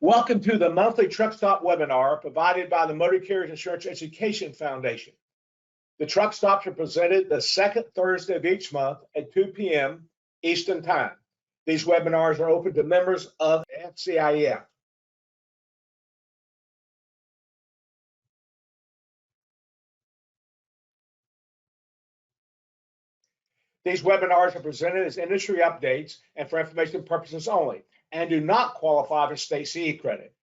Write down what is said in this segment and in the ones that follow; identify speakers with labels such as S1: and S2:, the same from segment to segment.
S1: Welcome to the monthly Truck Stop webinar provided by the Motor Carriers Insurance Education Foundation. The Truck Stops are presented the second Thursday of each month at 2 p.m. Eastern Time. These webinars are open to members of MCIEF. These webinars are presented as industry updates and for information purposes only, and do not qualify for state CE credit.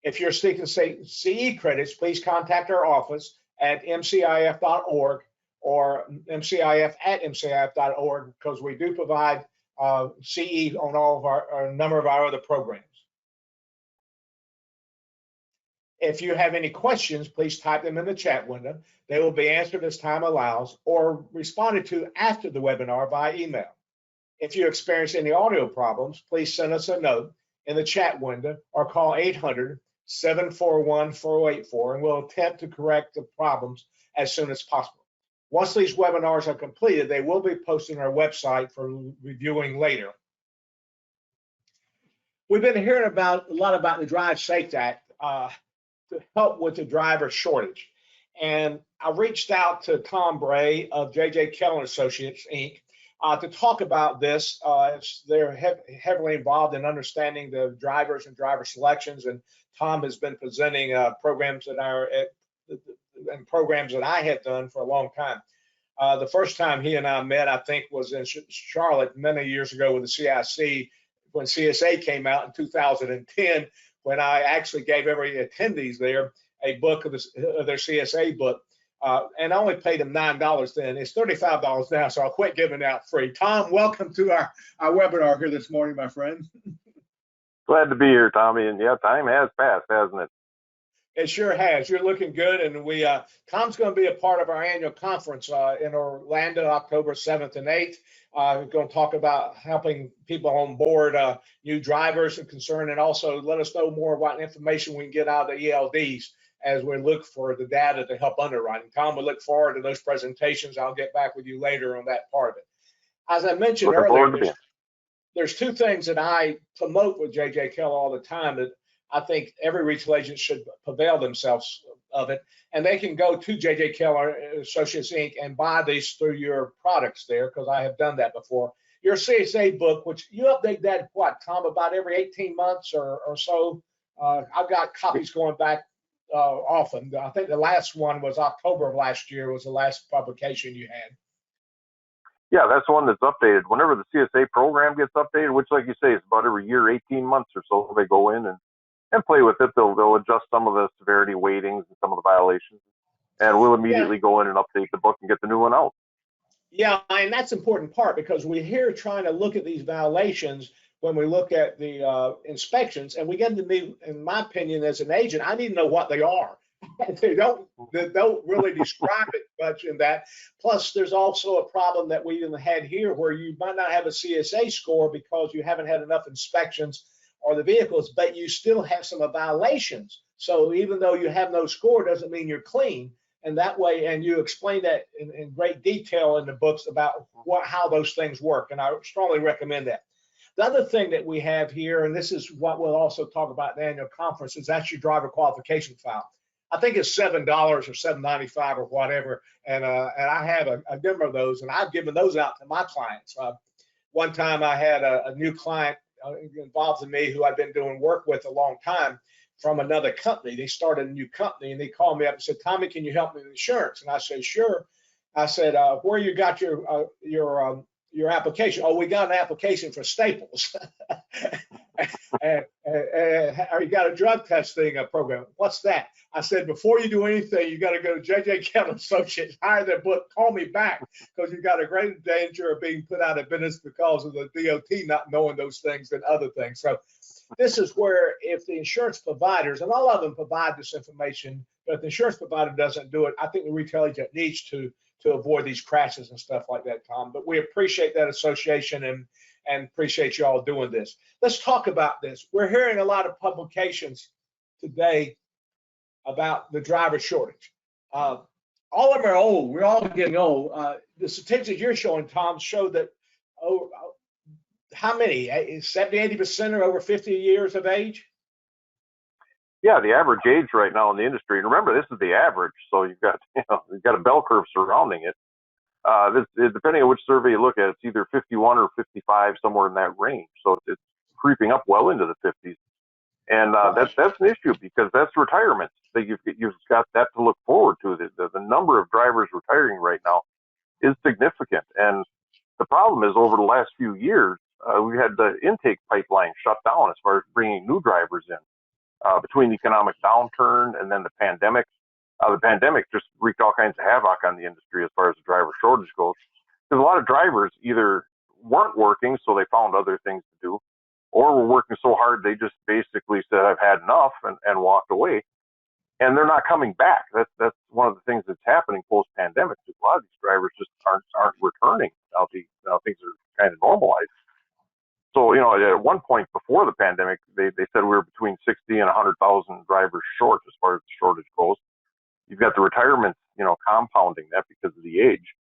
S1: If you're seeking state CE credits, please contact our office at mcief.org or mcief@mcief.org, because we do provide CE on all of a number of our other programs. If you have any questions, please type them in the chat window. They will be answered as time allows or responded to after the webinar by email. If you experience any audio problems, please send us a note in the chat window or call 800-741-4084, and we'll attempt to correct the problems as soon as possible. Once these webinars are completed, they will be posted on our website for reviewing later. We've been hearing a lot about the Drive Safe Act to help with the driver shortage. And I reached out to Tom Bray of Keller Associates, Inc., to talk about this. They're heavily involved in understanding the drivers and driver selections, and Tom has been presenting programs that I have done for a long time. The first time he and I met, I think, was in Charlotte many years ago with the CIC when CSA came out in 2010, when I actually gave every attendees there a book of their CSA book. And I only paid them $9 then. It's $35 now, so I'll quit giving out free. Tom, welcome to our webinar here this morning, my friend.
S2: Glad to be here, Tommy. And yeah, time has passed, hasn't it?
S1: It sure has. You're looking good. And Tom's going to be a part of our annual conference in Orlando, October 7th and 8th. We're going to talk about helping people on board, new drivers and concerned, and also let us know more about information we can get out of the ELDs as we look for the data to help underwriting. Tom, we look forward to those presentations. I'll get back with you later on that part of it. As I mentioned earlier, there's two things that I promote with J.J. Keller all the time that I think every retail agent should avail themselves of it. And they can go to J.J. Keller Associates, Inc. and buy these through your products there, because I have done that before. Your CSA book, which you update that, what, Tom, about every 18 months or so? I've got copies going back often. I think the last one was October of last year was the last publication you had.
S2: Yeah, that's one that's updated. Whenever the CSA program gets updated, which, like you say, is about every year, 18 months or so, they go in and play with it. They'll adjust some of the severity weightings and some of the violations, and we'll immediately go in and update the book and get the new one out.
S1: Yeah, and that's an important part, because we're here trying to look at these violations when we look at the inspections, and we get to be, in my opinion, as an agent, I need to know what they are. They don't really describe it much in that. Plus, there's also a problem that we even had here where you might not have a CSA score because you haven't had enough inspections or the vehicles, but you still have some violations. So even though you have no score, doesn't mean you're clean. And that way, and you explain that in great detail in the books about how those things work. And I strongly recommend that. The other thing that we have here, and this is what we'll also talk about at the annual conference, is that's your driver qualification file. I think it's $7 or $7.95 or whatever. And I have a number of those, and I've given those out to my clients. One time I had a new client involved in me who I've been doing work with a long time from another company. They started a new company, and they called me up and said, "Tommy, can you help me with insurance?" And I said, "Sure." I said, "Where you got your application?" "Oh, we got an application for Staples." and you got a drug testing program. "What's that?" I said, "Before you do anything, you got to go to J.J. Keller Associates, hire their book, call me back, because you've got a greater danger of being put out of business because of the DOT not knowing those things than other things." So this is where, if the insurance providers, and all of them provide this information, but if the insurance provider doesn't do it, I think the retail agent needs to avoid these crashes and stuff like that, Tom. But we appreciate that association and appreciate you all doing this. Let's talk about this. We're hearing a lot of publications today about the driver shortage. All of them are old. We're all getting old. The statistics you're showing, Tom, show that how many? 70, 80% are over 50 years of age?
S2: Yeah, the average age right now in the industry, and remember, this is the average, so you've got you've got a bell curve surrounding it. Depending on which survey you look at, it's either 51 or 55, somewhere in that range. So it's creeping up well into the 50s, and that's an issue because that's retirement. That you've got that to look forward to. The number of drivers retiring right now is significant, and the problem is over the last few years, we had the intake pipeline shut down as far as bringing new drivers in. Between the economic downturn and then the pandemic. The pandemic just wreaked all kinds of havoc on the industry as far as the driver shortage goes. Because a lot of drivers either weren't working, so they found other things to do, or were working so hard they just basically said, "I've had enough," and walked away. And they're not coming back. That's one of the things that's happening post-pandemic. A lot of these drivers just aren't returning now. Now things are kind of normalized. So, at one point before the pandemic, they said we were between 60 and 100,000 drivers short as far as the shortage goes. You've got the retirement, compounding that because of the age.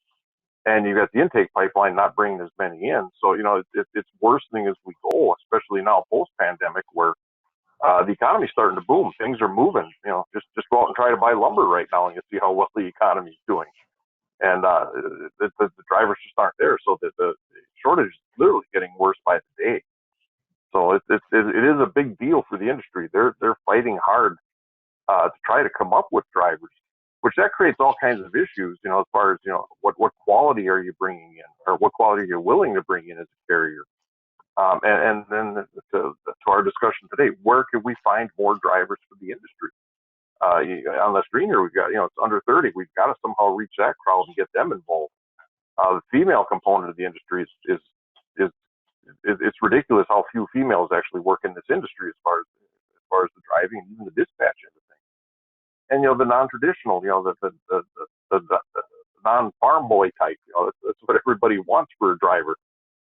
S2: And you've got the intake pipeline not bringing as many in. So, it's worsening as we go, especially now post-pandemic where the economy's starting to boom. Things are moving. Just go out and try to buy lumber right now and you see how well the economy's doing. And the drivers just aren't there. So the shortage is literally getting worse by the day. So it is a big deal for the industry. They're fighting hard to try to come up with drivers, which that creates all kinds of issues. As far as what quality are you bringing in, or what quality are you willing to bring in as a carrier. And then to our discussion today, where could we find more drivers for the industry? On the screen here, we've got, it's under 30. We've got to somehow reach that crowd and get them involved. The female component of the industry is it's ridiculous how few females actually work in this industry as far as the driving and even the dispatch end of things. And the non-traditional, the non-farm boy type, that's what everybody wants for a driver,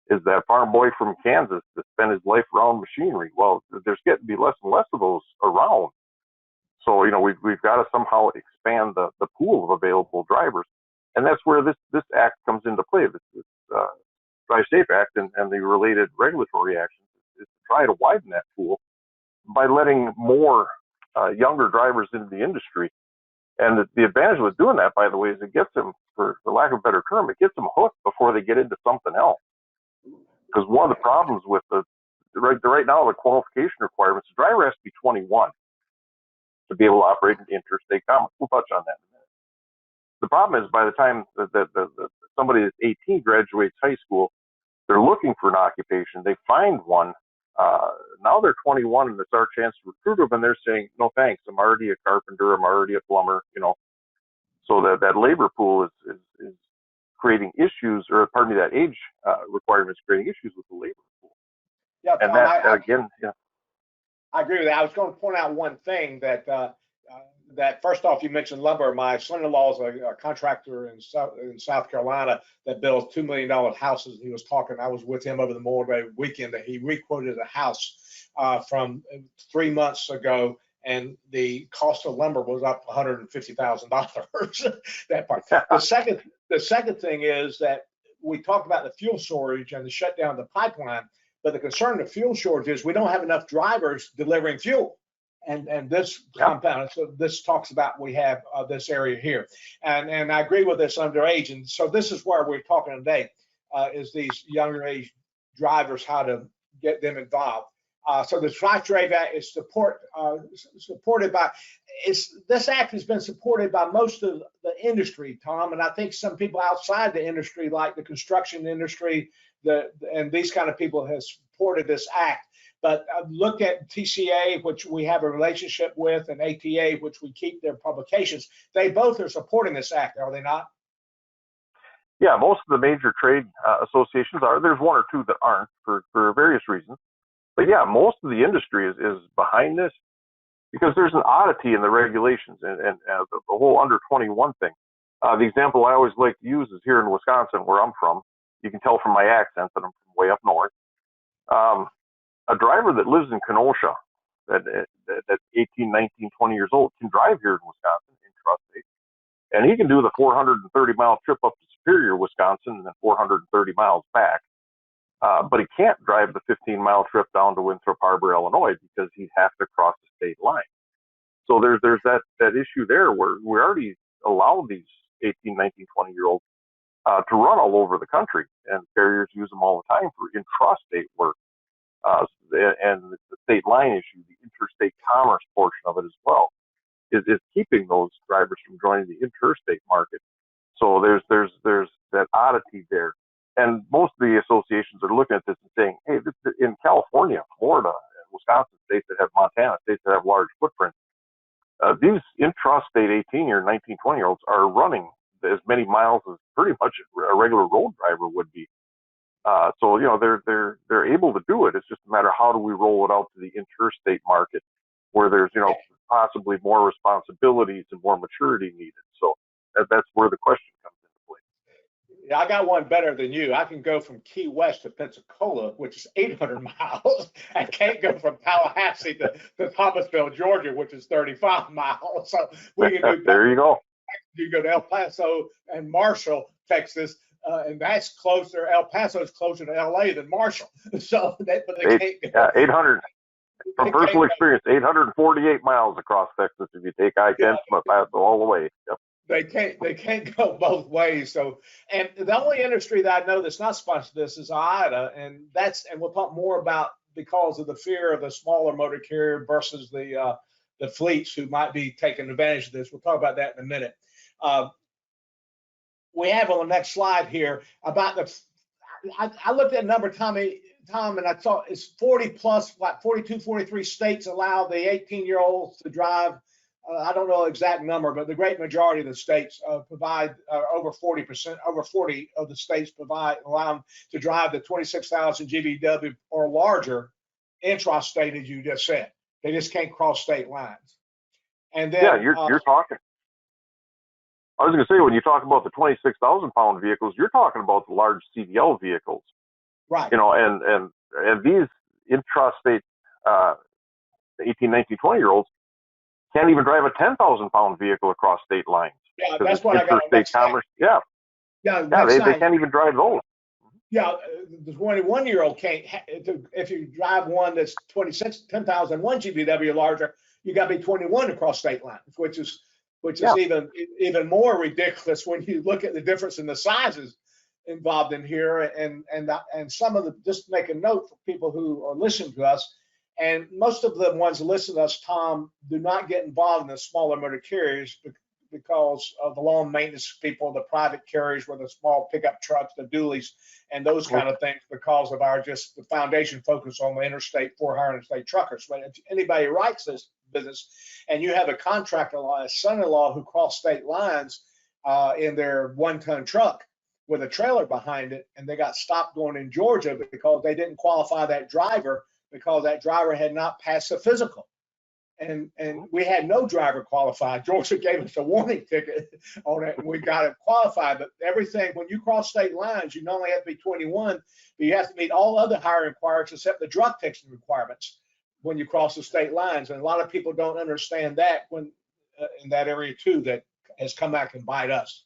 S2: is that farm boy from Kansas that spent his life around machinery. Well, there's getting to be less and less of those around. So, we've got to somehow expand the pool of available drivers. And that's where this act comes into play. This Drive Safe Act and the related regulatory actions is to try to widen that pool by letting more younger drivers into the industry. And the advantage with doing that, by the way, is it gets them, for lack of a better term, it gets them hooked before they get into something else. Because one of the problems with right now, the qualification requirements, the driver has to be 21 to be able to operate in interstate commerce. We'll touch on that in a minute. The problem is by the time that somebody that's 18 graduates high school, they're looking for an occupation. They find one. Now they're 21 and it's our chance to recruit them, and they're saying, "No thanks, I'm already a carpenter, I'm already a plumber," So that labor pool is creating issues, or pardon me, that age requirement is creating issues with the labor pool.
S1: Yeah,
S2: and
S1: Tom,
S2: again, yeah.
S1: I agree with that. I was going to point out one thing that first off, you mentioned lumber. My son-in-law is a contractor in South Carolina that builds $2 million houses. He was talking, I was with him over the Memorial Day weekend, that he requoted a house from 3 months ago, and the cost of lumber was up $150,000. That part. The second thing is that we talked about the fuel shortage and the shutdown of the pipeline. But the concern of fuel shortage is we don't have enough drivers delivering fuel. And this compound, so this talks about we have this area here. And I agree with this underage. And so this is where we're talking today, is these younger age drivers, how to get them involved. So the Drive Safe Act is supported by, this act has been supported by most of the industry, Tom, and I think some people outside the industry, like the construction industry, and these kind of people have supported this act. But look at TCA, which we have a relationship with, and ATA, which we keep their publications. They both are supporting this act, are they not?
S2: Yeah, most of the major trade associations are. There's one or two that aren't for various reasons. But yeah, most of the industry is behind this because there's an oddity in the regulations and the whole under 21 thing. The example I always like to use is here in Wisconsin, where I'm from. You can tell from my accent that I'm from way up north. A driver that lives in Kenosha, that's 18, 19, 20 years old, can drive here in Wisconsin, intrastate, and he can do the 430-mile trip up to Superior, Wisconsin, and then 430 miles back. But he can't drive the 15-mile trip down to Winthrop Harbor, Illinois, because he'd have to cross the state line. So there's that issue there where we already allow these 18, 19, 20-year-olds to run all over the country, and carriers use them all the time for intrastate work. And the state line issue, the interstate commerce portion of it as well, is keeping those drivers from joining the interstate market. So there's that oddity there. And most of the associations are looking at this and saying, hey, this, in California, Florida, Wisconsin, states that have Montana, states that have large footprints, these intrastate 18-year, 19, 20-year-olds are running as many miles as pretty much a regular road driver would be. So they're able to do it. It's just a matter of how do we roll it out to the interstate market, where there's possibly more responsibilities and more maturity needed. So that's where the question comes into play.
S1: Yeah, I got one better than you. I can go from Key West to Pensacola, which is 800 miles. I can't go from Tallahassee to Thomasville, Georgia, which is 35 miles. So we can do
S2: there you go.
S1: You go to El Paso and Marshall, Texas, and that's closer. El Paso is closer to LA than Marshall. So they can't go.
S2: 800. From personal experience, 848 miles across Texas if you take I-10 all the way. Yep.
S1: They can't go both ways. So, and the only industry that I know that's not sponsored this is IATA, and we'll talk more about because of the fear of the smaller motor carrier versus the fleets who might be taking advantage of this. We'll talk about that in a minute. We have on the next slide here about I looked at a number, Tom, and I saw it's 40 plus, 42, 43 states allow the 18-year-olds to drive. I don't know the exact number, but the great majority of the states provide over 40%, over 40 of the states allow them to drive the 26,000 GVW or larger intrastate, as you just said. They just can't cross state lines. And then
S2: you're talking. I was going to say, when you talk about the 26,000 pound vehicles, you're talking about the large CDL vehicles,
S1: right?
S2: And these intrastate 18, 19, 20-year-olds can't even drive a 10,000 pound vehicle across state lines.
S1: Yeah, that's what I got.
S2: Interstate commerce. Yeah, they can't even drive those.
S1: Yeah, the 21-year-old can't. If you drive one that's 10,001 GVW larger, you got to be 21 to cross state lines, which is even more ridiculous when you look at the difference in the sizes involved in here. And some of the, just make a note for people who are listening to us, and most of the ones that listen to us, Tom, do not get involved in the smaller motor carriers because of the long maintenance people, the private carriers with the small pickup trucks, the dualies, and those kind of things, because of our just the foundation focus on the interstate for-hire interstate truckers. But if anybody writes this business and you have a contractor, a son-in-law who crossed state lines in their 1-ton truck with a trailer behind it, and they got stopped going in Georgia because they didn't qualify that driver because that driver had not passed the physical. And we had no driver qualified. Georgia gave us a warning ticket on it, and we got it qualified. But everything, when you cross state lines, you not only have to be 21, but you have to meet all other hiring requirements except the drug testing requirements when you cross the state lines. And a lot of people don't understand that when in that area too, that has come back and bite us.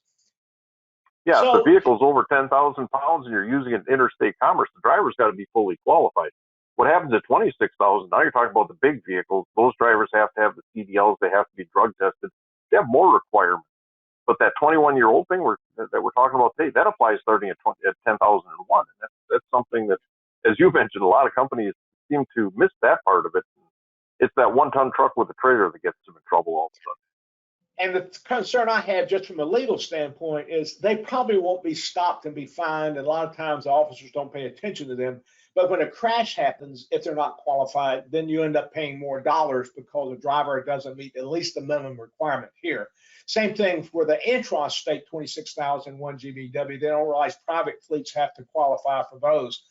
S2: Yeah, so, if the vehicle's over 10,000 pounds and you're using it in interstate commerce, the driver's got to be fully qualified. What happens at 26,000? Now you're talking about the big vehicles. Those drivers have to have the CDLs. They have to be drug tested. They have more requirements. But that 21-year-old thing that we're talking about today, that applies starting at 10,001. That's something that, as you mentioned, a lot of companies seem to miss that part of it. It's that 1-ton truck with a trailer that gets them in trouble all of a sudden.
S1: And the concern I have just from a legal standpoint is they probably won't be stopped and be fined. And a lot of times the officers don't pay attention to them. But when a crash happens, if they're not qualified, then you end up paying more dollars because the driver doesn't meet at least the minimum requirement here. Same thing for the intrastate 26,001 GVW. They don't realize private fleets have to qualify for those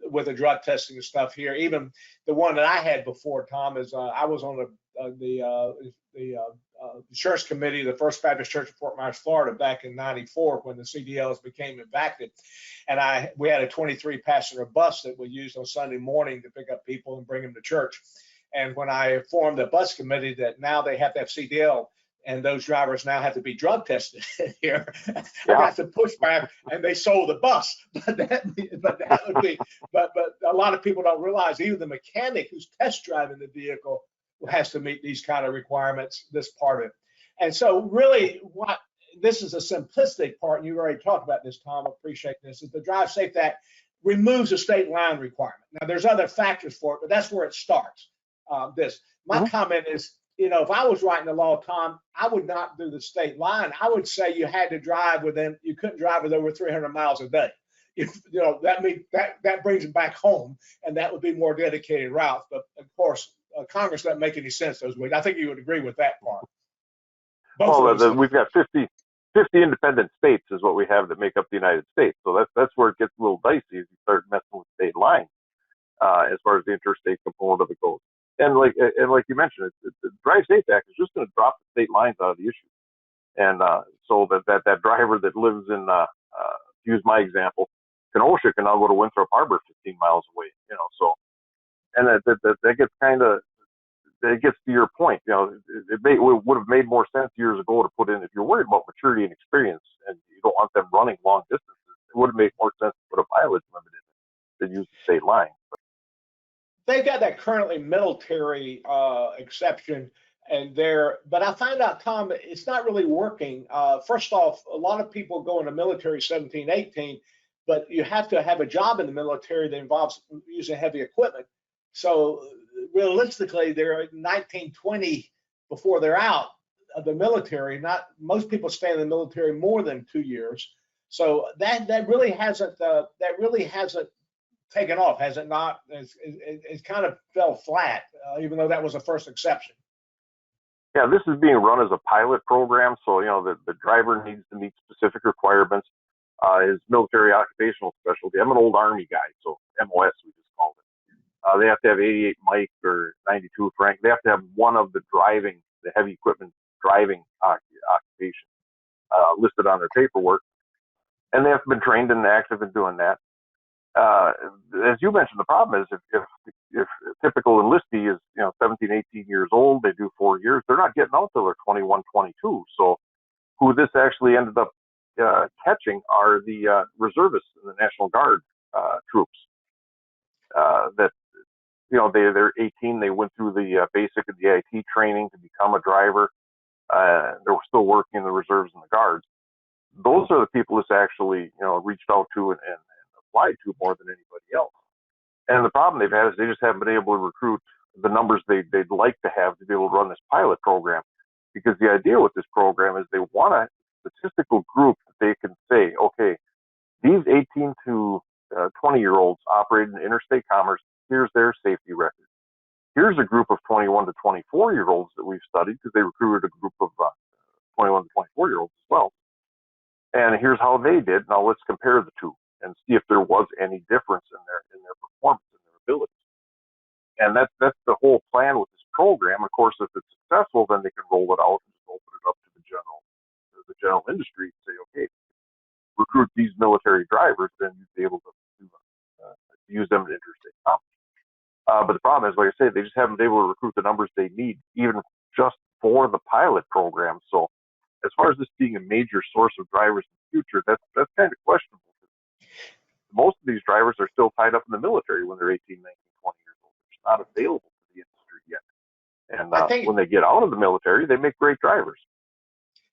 S1: with the drug testing and stuff here. Even the one that I had before, Tom, is I was on the insurance committee, the First Baptist Church of Fort Myers, Florida, back in '94 when the CDLs became enacted. And we had a 23 passenger bus that we used on Sunday morning to pick up people and bring them to church. And when I formed the bus committee that now they have to have CDL and those drivers now have to be drug tested here, I got to push back and they sold the bus. But a lot of people don't realize even the mechanic who's test driving the vehicle has to meet these kind of requirements, this part of it. And so really this is a simplistic part, and you already talked about this, Tom, I appreciate this, is the Drive Safe Act removes a state line requirement. Now there's other factors for it, but that's where it starts. My comment is, if I was writing the law, Tom, I would not do the state line. I would say you had to drive you couldn't drive with over 300 miles a day. That brings it back home, and that would be more dedicated routes. But of course, Congress doesn't make any sense those ways. I think you would agree with that part.
S2: We've got 50 independent states is what we have that make up the United States. So that's where it gets a little dicey as you start messing with state lines as far as the interstate component of it goes. And like you mentioned, the Drive Safe Act is just going to drop the state lines out of the issue. And so that driver that lives in, to use my example, Kenosha can now go to Winthrop Harbor 15 miles away. So, and that gets it gets to your point. It would have made more sense years ago to put in, if you're worried about maturity and experience and you don't want them running long distances, it would have made more sense to put a mileage limit in it than use the state line.
S1: They've got that currently military exception but I find out, Tom, it's not really working. First off, a lot of people go into military 17, 18, but you have to have a job in the military that involves using heavy equipment. So realistically, they're 19, 20 before they're out of the military. Most people stay in the military more than 2 years. So that really hasn't taken off, has it not? It kind of fell flat, even though that was the first exception.
S2: Yeah, this is being run as a pilot program, so the driver needs to meet specific requirements. His military occupational specialty. I'm an old Army guy, so MOS we just called it. They have to have 88 Mike or 92 Frank. They have to have one of the heavy equipment driving occupation listed on their paperwork, and they have been trained and active in doing that. As you mentioned, the problem is if a typical enlistee is 17, 18 years old, they do 4 years, they're not getting out till they're 21, 22. So who this actually ended up catching are the reservists in the National Guard troops that they're 18, they went through the basic and the IT training to become a driver. They were still working in the reserves and the guards. Those are the people that's actually reached out to and applied to more than anybody else. And the problem they've had is they just haven't been able to recruit the numbers they'd like to have to be able to run this pilot program. Because the idea with this program is they want a statistical group that they can say, okay, these 18 to 20-year-olds operate in interstate commerce. Here's their safety record. Here's a group of 21 to 24-year-olds that we've studied, because they recruited a group of 21 to 24-year-olds as well. And here's how they did. Now let's compare the two and see if there was any difference in their performance and their abilities. And that's the whole plan with this program. Of course, if it's successful, then they can roll it out and just open it up to the general industry and say, okay, recruit these military drivers, then you'd be able to use them in interstate commerce. But the problem is, like I say, they just haven't been able to recruit the numbers they need, even just for the pilot program. So as far as this being a major source of drivers in the future, that's kind of questionable. Most of these drivers are still tied up in the military when they're 18, 19, 20 years old. It's not available to the industry yet. And when they get out of the military, they make great drivers.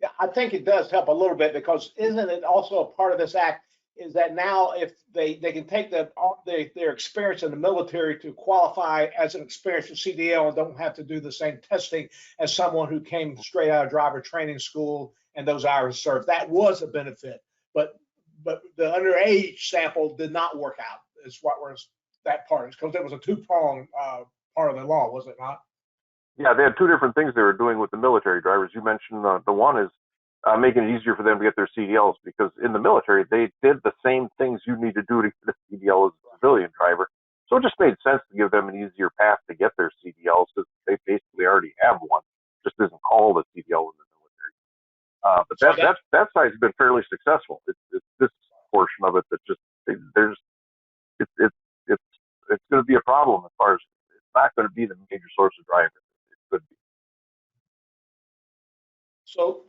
S1: Yeah, I think it does help a little bit, because isn't it also a part of this act is that now if they can take their experience in the military to qualify as an experienced CDL and don't have to do the same testing as someone who came straight out of driver training school and those hours served. That was a benefit, but the underage sample did not work out. Is what was that part is, because it was a two-pronged part of the law, was it not?
S2: Yeah, they had two different things they were doing with the military drivers. You mentioned the one is making it easier for them to get their CDLs, because in the military, they did the same things you need to do to get a CDL as a civilian driver. So it just made sense to give them an easier path to get their CDLs, because they basically already have one. It just isn't called a CDL in the military. But that side's been fairly successful. It's this portion of it that just it's going to be a problem as far as it's not going to be the major source of driving. It could be.
S1: So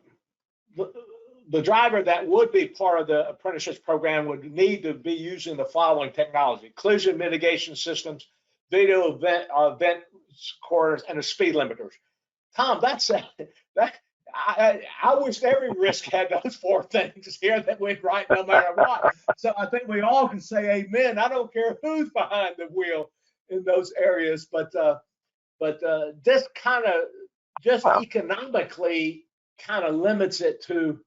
S1: the driver that would be part of the apprenticeship program would need to be using the following technology: collision mitigation systems, video vent corners, and the speed limiters. Tom, I wish every risk had those four things here that we'd right no matter what. So I think we all can say amen. I don't care who's behind the wheel in those areas, but this kind of just economically kind of limits it to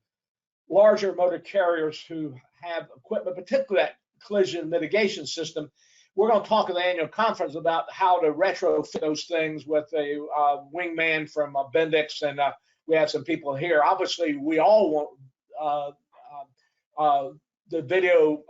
S1: larger motor carriers who have equipment, particularly that collision mitigation system. We're going to talk at the annual conference about how to retrofit those things with a wingman from Bendix, and we have some people here. Obviously, we all want the video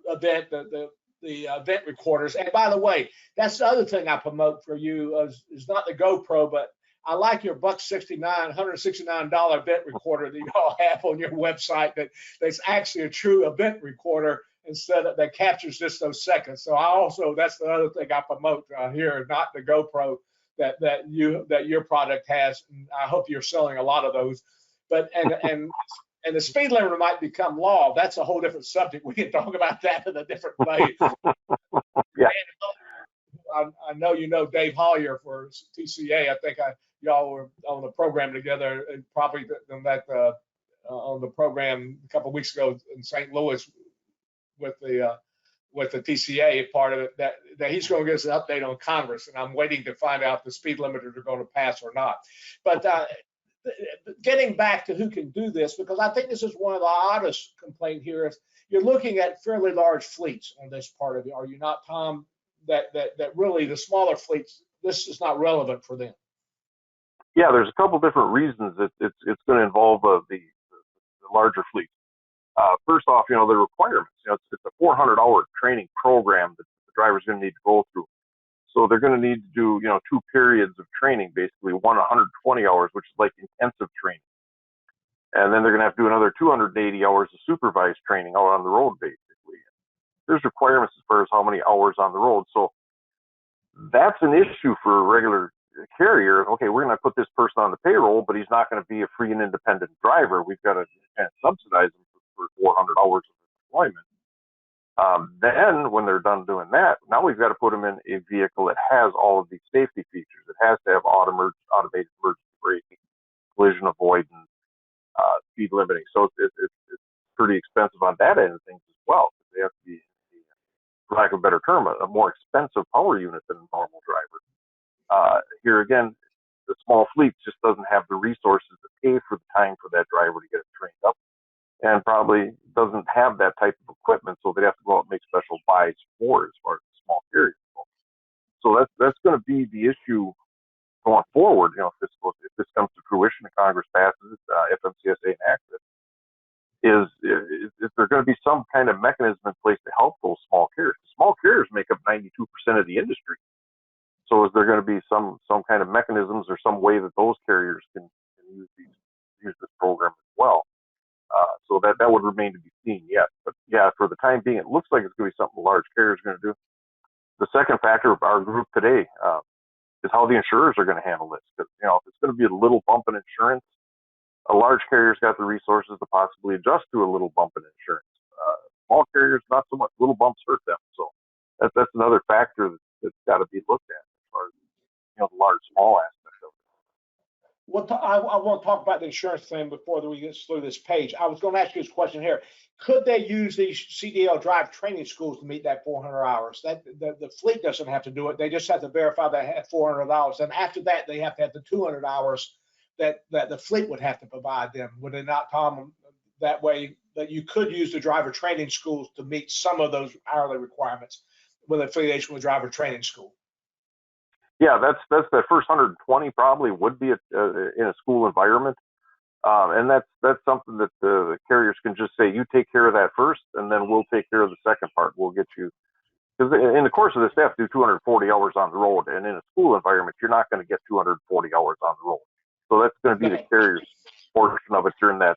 S1: event, the event recorders. And by the way, that's the other thing I promote for you is not the GoPro, but I like your $169 event recorder that you all have on your website. That's actually a true event recorder instead of that captures just those seconds. So that's the other thing I promote here, not the GoPro that your product has. And I hope you're selling a lot of those. But and the speed limiter might become law. That's a whole different subject. We can talk about that in a different way.
S2: Yeah.
S1: I know you know Dave Hollier for TCA. I think y'all were on the program together, and probably on the program a couple of weeks ago in St. Louis with the TCA part of it. That he's going to give us an update on Congress, and I'm waiting to find out if the speed limiters are going to pass or not. But getting back to who can do this, because I think this is one of the oddest complaint here is you're looking at fairly large fleets on this part of it. Are you not, Tom? That really the smaller fleets, this is not relevant for them.
S2: Yeah, there's a couple different reasons it's going to involve the larger fleets. First off, the requirements. It's a 400-hour training program that the driver's going to need to go through. So they're going to need to do, 2 periods of training, basically, one 120 hours, which is like intensive training. And then they're going to have to do another 280 hours of supervised training out on the road, basically. There's requirements as far as how many hours on the road. So that's an issue for a regular carrier. Okay, we're going to put this person on the payroll, but he's not going to be a free and independent driver. We've got to kind of subsidize him for 400 hours of employment. Then when they're done doing that, now we've got to put them in a vehicle that has all of these safety features. It has to have automated emergency braking, collision avoidance, speed limiting. So it's pretty expensive on that end of things as well. They have to be, for lack of a better term, a more expensive power unit than a normal driver. Here again, the small fleet just doesn't have the resources to pay for the time for that driver to get it trained up, and probably doesn't have that type of equipment, so they have to go out and make special buys for as far as the small carriers go. So that's going to be the issue going forward. If this comes to fruition and Congress passes it, if MCSA enacts it, is there going to be some kind of mechanism in place to help those small carriers? Small carriers make up 92% of the industry. So is there going to be some kind of mechanisms or some way that those carriers can use this program as well? So that would remain to be seen yet. But yeah, for the time being, it looks like it's going to be something large carriers are going to do. The second factor of our group today is how the insurers are going to handle this. Because if it's going to be a little bump in insurance, a large carrier's got the resources to possibly adjust to a little bump in insurance. Small carriers, not so much. Little bumps hurt them. So that's another factor that's got to be looked at as far as the large small aspect of it.
S1: Well, I want to talk about the insurance thing before we get through this page. I was going to ask you this question here. Could they use these CDL drive training schools to meet that 400 hours? That the fleet doesn't have to do it. They just have to verify they have 400 hours. And after that, they have to have the 200 hours that the fleet would have to provide them. Would it not, Tom, that way that you could use the driver training schools to meet some of those hourly requirements with affiliation with driver training school?
S2: Yeah, that's the first 120 probably would be in a school environment, and that's something that the carriers can just say, you take care of that first, and then we'll take care of the second part. We'll get you, because in the course of this, they have to do 240 hours on the road, and in a school environment, you're not going to get 240 hours on the road. So that's going to be the carrier's portion of it during that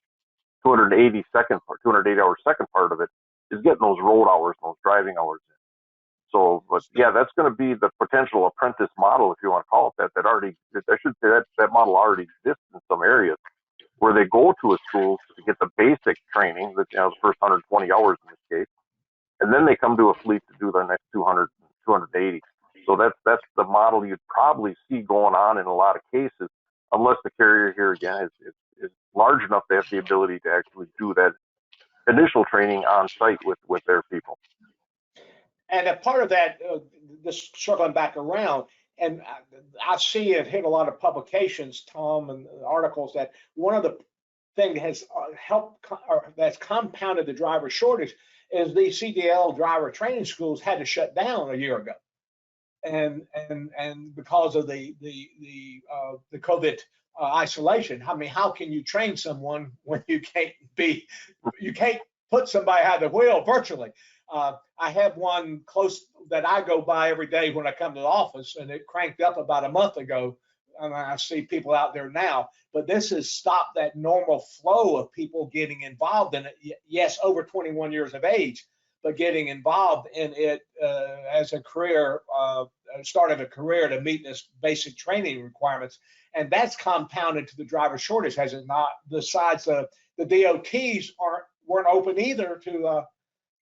S2: 280 hour second part of it is getting those road hours, those driving hours in. So, but yeah, that's going to be the potential apprentice model, if you want to call it that. I should say that model already exists in some areas where they go to a school to get the basic training, the first 120 hours in this case, and then they come to a fleet to do the next 200, 280. So that's the model you'd probably see going on in a lot of cases, unless the carrier here again is large enough to have the ability to actually do that initial training on site with their people.
S1: And a part of that, this circling back around, and I see it hit a lot of publications, Tom, and articles, that one of the things that has helped, or that's compounded the driver shortage, is the CDL driver training schools had to shut down a year ago, and because of the COVID isolation. I mean, how can you train someone when you can't put somebody behind the wheel virtually? I have one close that I go by every day when I come to the office, and it cranked up about a month ago, and I see people out there now. But this has stopped that normal flow of people getting involved in it. Yes, over 21 years of age, but getting involved in it as a career, start of a career to meet this basic training requirements. And that's compounded to the driver shortage, has it not? Besides, the DOTs weren't open either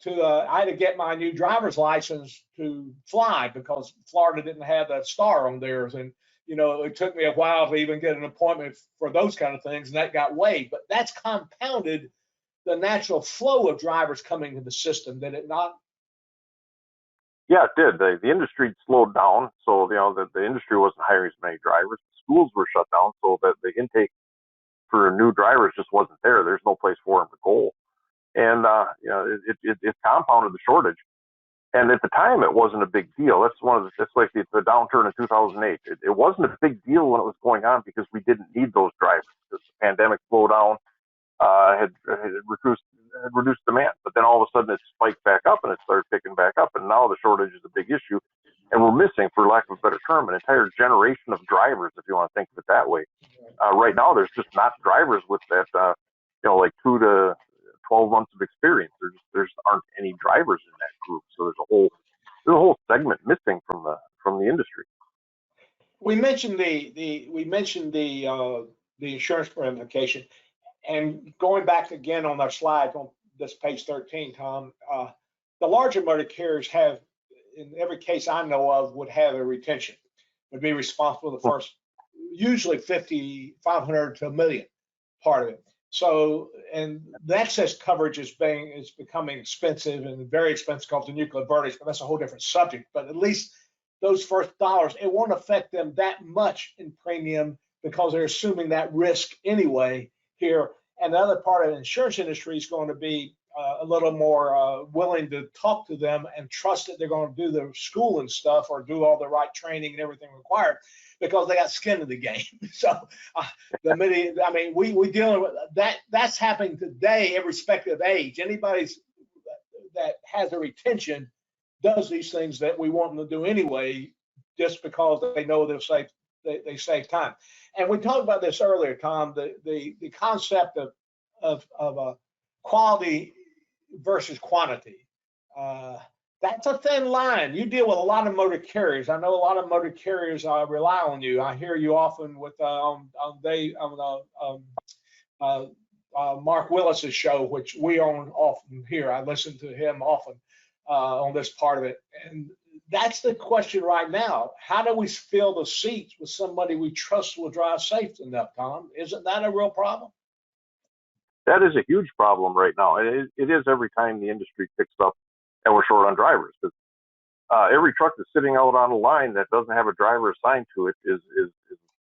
S1: I had to get my new driver's license to fly because Florida didn't have that star on theirs. And, it took me a while to even get an appointment for those kind of things, and that got waived. But that's compounded the natural flow of drivers coming to the system, did it not?
S2: Yeah, it did. The industry slowed down, so the industry wasn't hiring as many drivers. Schools were shut down, so that the intake for new drivers just wasn't there. There's no place for them to go, and it compounded the shortage. And at the time, it wasn't a big deal. That's like the downturn in 2008. It wasn't a big deal when it was going on because we didn't need those drivers. Because the pandemic slowdown had reduced demand. But then all of a sudden, it spiked back up and it started picking back up. And now the shortage is a big issue. And we're missing, for lack of a better term, an entire generation of drivers, if you want to think of it that way. Right now, there's just not drivers with that, like 2 to 12 months of experience. There aren't any drivers in that group. So there's a whole segment missing from the industry.
S1: We mentioned the insurance ramification, and going back again on our slide on this page 13, Tom, the larger motor carriers have, in every case I know of, would have a retention, would be responsible for the first, usually 500 to $1 million part of it. So, and the excess coverage is becoming expensive and very expensive because of the nuclear verdicts, but that's a whole different subject. But at least those first dollars, it won't affect them that much in premium because they're assuming that risk anyway here. And the other part of the insurance industry is going to be a little more willing to talk to them and trust that they're going to do their school and stuff, or do all the right training and everything required, because they got skin in the game. So we dealing with that. That's happening today, irrespective of age. Anybody that has a retention does these things that we want them to do anyway, just because they know they save time. And we talked about this earlier, Tom, the concept of quality versus quantity. That's a thin line. You deal with a lot of motor carriers. I know a lot of motor carriers rely on you. I hear you often with Mark Willis's show, which we own often here. I listen to him often on this part of it. And that's the question right now. How do we fill the seats with somebody we trust will drive safe enough, Tom? Isn't that a real problem?
S2: That is a huge problem right now. It is every time the industry picks up and we're short on drivers. Because every truck that's sitting out on the line that doesn't have a driver assigned to it is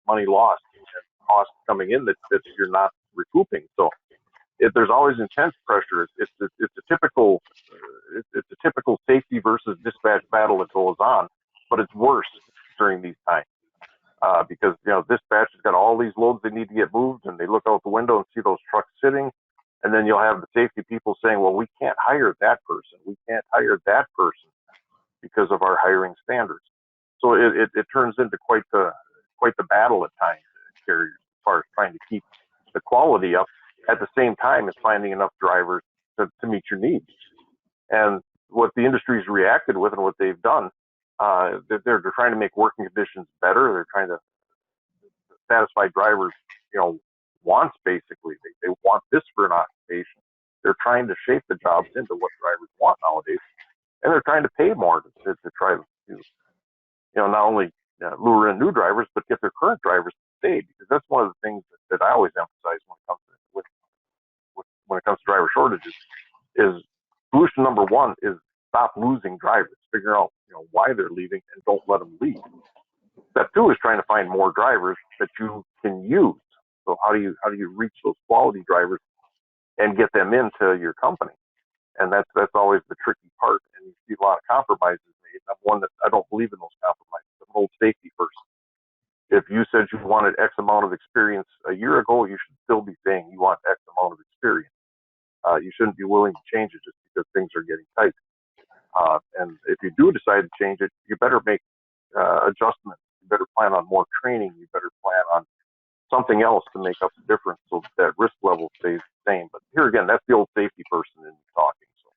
S2: money lost and cost coming in that you're not recouping. So there's always intense pressure. It's a typical safety versus dispatch battle that goes on, but it's worse during these times because dispatch has got all these loads they need to get moved, and they look out the window and see those trucks sitting, and then you'll have the safety people saying, "Well, we can't hire that person. We can't hire that person because of our hiring standards." So it turns into quite the battle at times, carriers, as far as trying to keep the quality up at the same time as finding enough drivers to meet your needs. And what the industry's reacted with and what they've done, they're trying to make working conditions better. They're trying to satisfy drivers, wants, basically. They want this for an occupation. They're trying to shape the jobs into what drivers want nowadays. And they're trying to pay more to try to not only lure in new drivers, but get their current drivers to stay, because that's one of the things that I always emphasize when it comes to driver shortages. Is solution number one is stop losing drivers, figure out why they're leaving, and don't let them leave. Step two is trying to find more drivers that you can use. So how do you reach those quality drivers and get them into your company? And that's always the tricky part. And you see a lot of compromises made. I'm one that I don't believe in those compromises. I'm an old safety person. If you said you wanted X amount of experience a year ago, you should still be saying you want X amount of experience. You shouldn't be willing to change it just because things are getting tight. And if you do decide to change it, you better make adjustments. You better plan on more training. You better plan on something else to make up the difference so that risk level stays the same. But here again, that's the old safety person in me talking. So.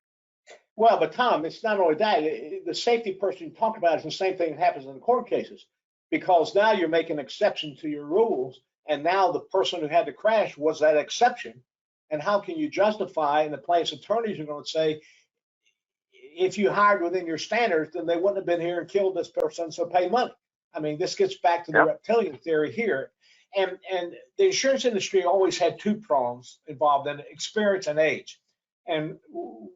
S1: Well, but Tom, it's not only that. The safety person you talk about is the same thing that happens in the court cases, because now you're making an exception to your rules, and now the person who had the crash was that exception. And how can you justify, and the plaintiff's attorneys are going to say, if you hired within your standards, then they wouldn't have been here and killed this person, so pay money. I mean, this gets back to the reptilian theory here. And the insurance industry always had two prongs involved in it, experience and age. And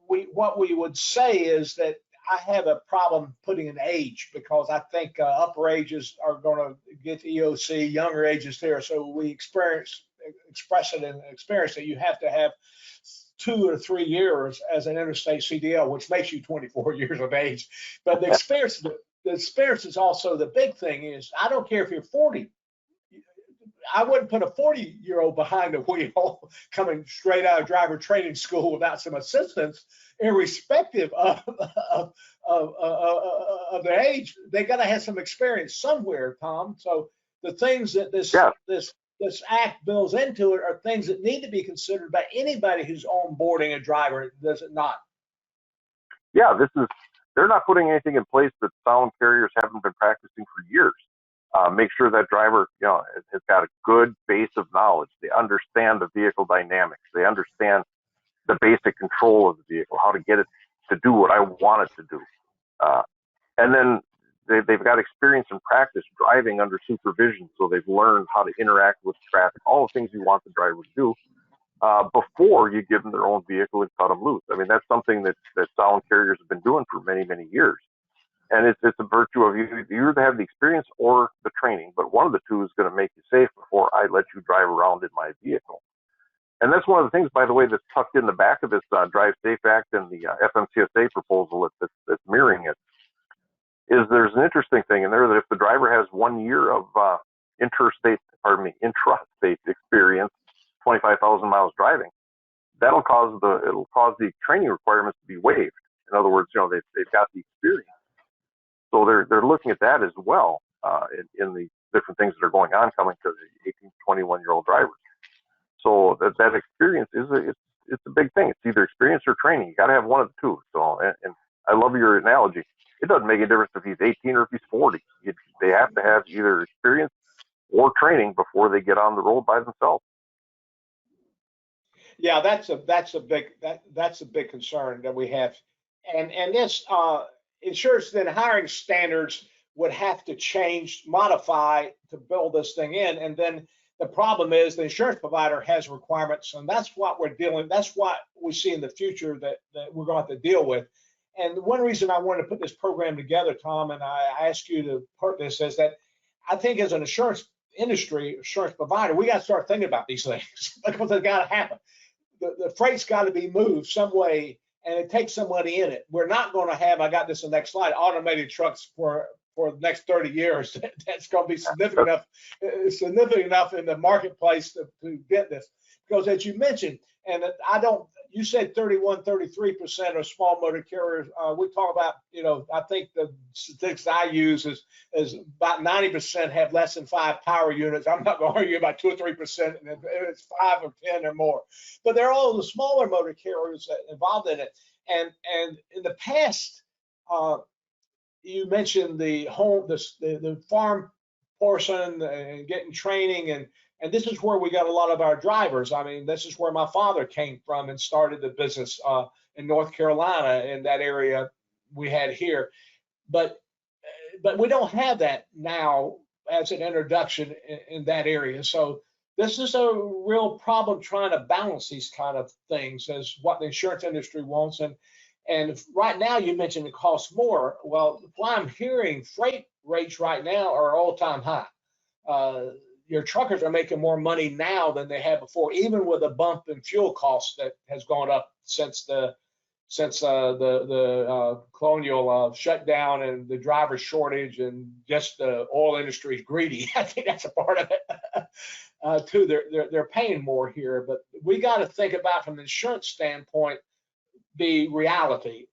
S1: what we would say is that I have a problem putting an age, because I think upper ages are going to get EOC, younger ages there. So we express it in experience that you have to have 2 or 3 years as an interstate CDL, which makes you 24 years of age. But the experience is also the big thing. Is I don't care if you're 40. I wouldn't put a 40-year-old behind the wheel coming straight out of driver training school without some assistance, irrespective of their age. They got to have some experience somewhere, Tom. So the things that this act builds into it are things that need to be considered by anybody who's onboarding a driver, does it not?
S2: Yeah, they're not putting anything in place that sound carriers haven't been practicing for years. Make sure that driver, has got a good base of knowledge. They understand the vehicle dynamics. They understand the basic control of the vehicle, how to get it to do what I want it to do. And then they've got experience and practice driving under supervision, so they've learned how to interact with traffic, all the things you want the driver to do before you give them their own vehicle and cut them loose. I mean, that's something that sound carriers have been doing for many, many years. And it's a virtue of you either have the experience or the training, but one of the two is going to make you safe before I let you drive around in my vehicle. And that's one of the things, by the way, that's tucked in the back of this Drive Safe Act and the FMCSA proposal that's mirroring it, is there's an interesting thing in there that if the driver has 1 year of intrastate experience, 25,000 miles driving, it'll cause the training requirements to be waived. In other words, they've got the experience. So they're looking at that as well in the different things that are going on coming to the 18 to 21-year-old drivers. So that experience it's a big thing. It's either experience or training. You got to have one of the two. So and I love your analogy. It doesn't make a difference if he's 18 or if he's 40. They have to have either experience or training before they get on the road by themselves.
S1: Yeah, that's a big concern that we have, and this insurance then hiring standards would have to change, modify to build this thing in. And then the problem is the insurance provider has requirements, and that's what that's what we see in the future that we're going to have to deal with. And one reason I wanted to put this program together, Tom, and I asked you to put this, is that I think as an insurance provider, we got to start thinking about these things because they've got to happen. The freight's got to be moved some way, and it takes somebody in it. We're not going to have, I got this in the next slide, automated trucks for the next 30 years. That's going to be significant enough in the marketplace to get this. Because as you mentioned, and you said 33% of small motor carriers. We talk about, I think the statistics I use is about 90% have less than 5 power units. I'm not going to argue about 2 or 3%, and it's 5 or 10 or more. But they're all the smaller motor carriers involved in it. And in the past, you mentioned the farm portion and getting training, and this is where we got a lot of our drivers. I mean, this is where my father came from and started the business in North Carolina, in that area we had here. But but we don't have that now as an introduction in that area. So this is a real problem trying to balance these kind of things as what the insurance industry wants. And right now you mentioned it costs more. Well, what I'm hearing, freight rates right now are all-time high. Your truckers are making more money now than they had before, even with a bump in fuel costs that has gone up since the colonial shutdown and the driver shortage and just the oil industry is greedy. I think that's a part of it too. They're paying more here, but we got to think about from an insurance standpoint the reality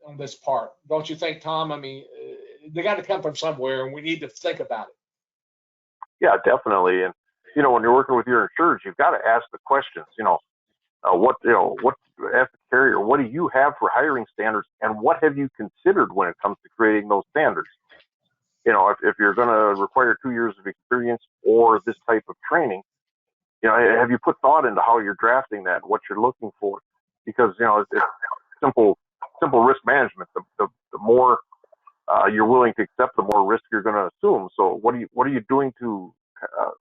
S1: on this part. Don't you think, Tom? I mean, they got to come from somewhere, and we need to think about it.
S2: Yeah, definitely. And when you're working with your insurers, you've got to ask the questions. What as the carrier, what do you have for hiring standards, and what have you considered when it comes to creating those standards? If you're going to require 2 years of experience or this type of training, have you put thought into how you're drafting that, what you're looking for? Because it's simple risk management. The more you're willing to accept, the more risk you're going to assume. So what are you doing to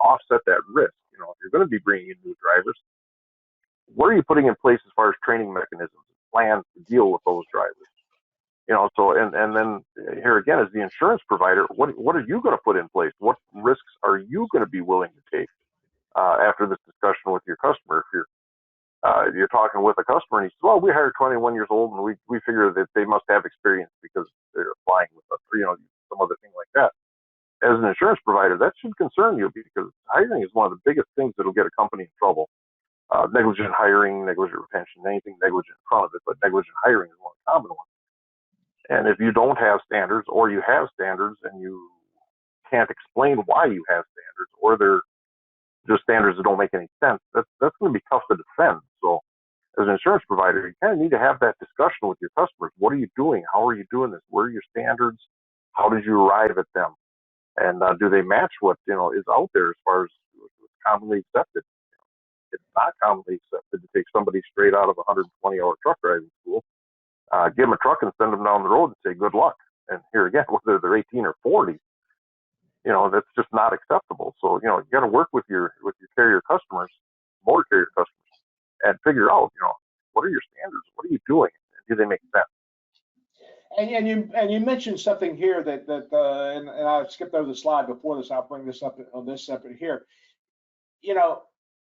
S2: offset that risk? If you're going to be bringing in new drivers, what are you putting in place as far as training mechanisms, plans to deal with those drivers? So and then here again, as the insurance provider, what are you going to put in place? What risks are you going to be willing to take after this discussion with your customer? If you're talking with a customer and he says, well, we hired 21 years old and we figure that they must have experience because they're flying with us, or some other thing like that. As an insurance provider, that should concern you, because hiring is one of the biggest things that'll get a company in trouble. Negligent hiring, negligent retention, anything negligent in front of it, but negligent hiring is one of the common ones. And if you don't have standards, or you have standards and you can't explain why you have standards, or they're just standards that don't make any sense, that's going to be tough to defend. So as an insurance provider, you kind of need to have that discussion with your customers. What are you doing? How are you doing this? What are your standards? How did you arrive at them? And do they match what is out there as far as what's commonly accepted? It's not commonly accepted to take somebody straight out of a 120-hour truck driving school, give them a truck and send them down the road and say good luck. And here again, whether they're 18 or 40, that's just not acceptable. So you got to work with your carrier customers, motor carrier customers, and figure out what are your standards, what are you doing, and do they make sense?
S1: And you mentioned something here that and I skipped over the slide before this. I'll bring this up on this separate here.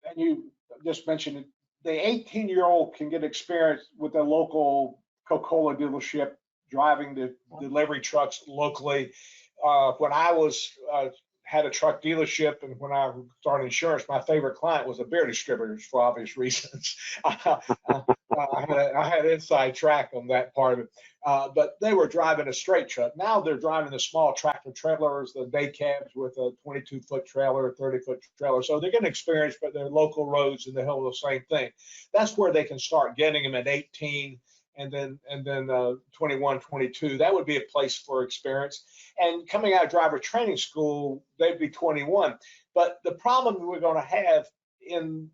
S1: And you just mentioned it, the 18-year-old can get experience with a local Coca-Cola dealership driving the delivery trucks locally. When I had a truck dealership, and when I started insurance, my favorite client was a beer distributor for obvious reasons. I had inside track on that part of it. But they were driving a straight truck. Now they're driving the small tractor trailers, the day cabs with a 22-foot trailer, a 30-foot trailer. So they're getting experience, but they're local roads and they're the same thing. That's where they can start getting them at 18 and then 21, 22. That would be a place for experience. And coming out of driver training school, they'd be 21. But the problem we're going to have in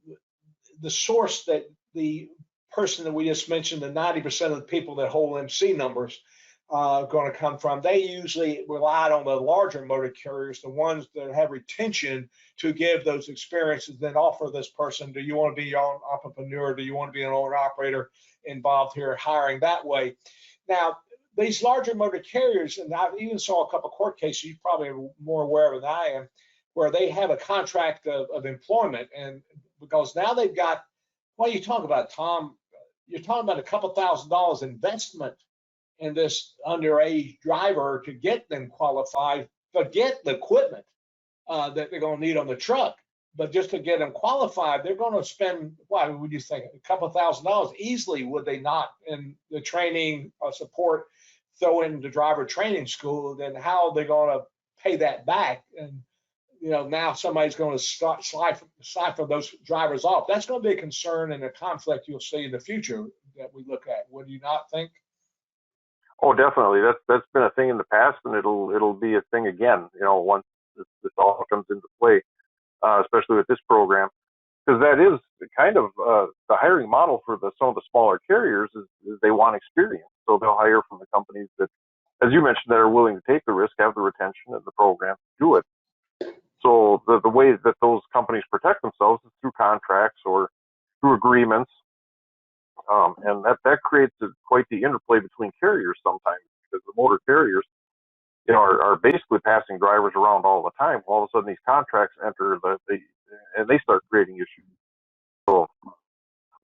S1: the source that the person that we just mentioned, the 90% of the people that hold MC numbers are going to come from, they usually relied on the larger motor carriers, the ones that have retention to give those experiences, then offer this person, do you want to be your own entrepreneur? Do you want to be an owner operator involved here, hiring that way? Now, these larger motor carriers, and I even saw a couple of court cases, you're probably more aware of than I am, where they have a contract of employment. And because now they've got, what are you talking about, Tom? You're talking about a couple $1,000s investment in this underage driver to get them qualified, forget the equipment that they're going to need on the truck. But just to get them qualified, they're going to spend, what would you think, a couple $1,000s easily, would they not, in the training support, throw in the driver training school? Then how are they going to pay that back? And now somebody's going to siphon those drivers off. That's going to be a concern and a conflict you'll see in the future that we look at. Would you not think?
S2: Oh, definitely. That's been a thing in the past, and it'll be a thing again. Once this all comes into play, especially with this program, because that is kind of the hiring model for some of the smaller carriers is they want experience, so they'll hire from the companies that as you mentioned, that are willing to take the risk, have the retention and the program to do it. So the way that those companies protect themselves is through contracts or through agreements, and that creates quite the interplay between carriers sometimes, because the motor carriers, are basically passing drivers around all the time. All of a sudden, these contracts enter and they start creating issues. So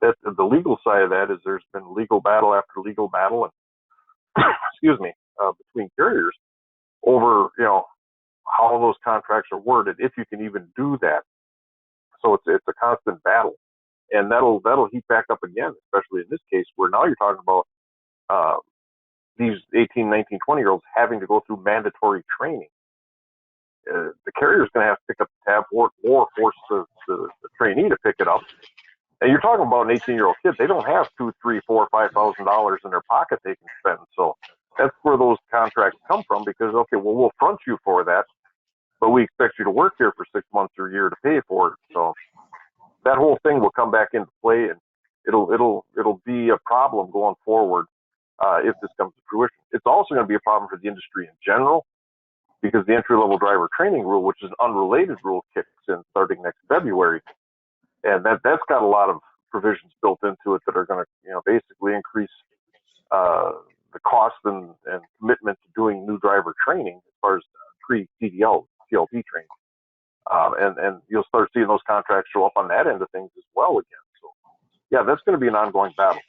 S2: that the legal side of that is there's been legal battle after legal battle, and excuse me, between carriers over how those contracts are worded, if you can even do that. So it's a constant battle, and that'll heat back up again, especially in this case where now you're talking about these 18, 19, 20-year-olds having to go through mandatory training. The carrier's going to have to pick up the tab or force the trainee to pick it up. And you're talking about an 18-year-old kid. They don't have $2,000, $3,000, $4,000, $5,000 in their pocket they can spend. So that's where those contracts come from, because, okay, well, we'll front you for that, but we expect you to work here for 6 months or a year to pay for it. So that whole thing will come back into play, and it'll be a problem going forward if this comes to fruition. It's also going to be a problem for the industry in general, because the entry-level driver training rule, which is an unrelated rule, kicks in starting next February, and that's got a lot of provisions built into it that are going to, basically increase the cost and commitment to doing new driver training as far as pre-CDL, TLP training. And you'll start seeing those contracts show up on that end of things as well again. So, yeah, that's going to be an ongoing battle.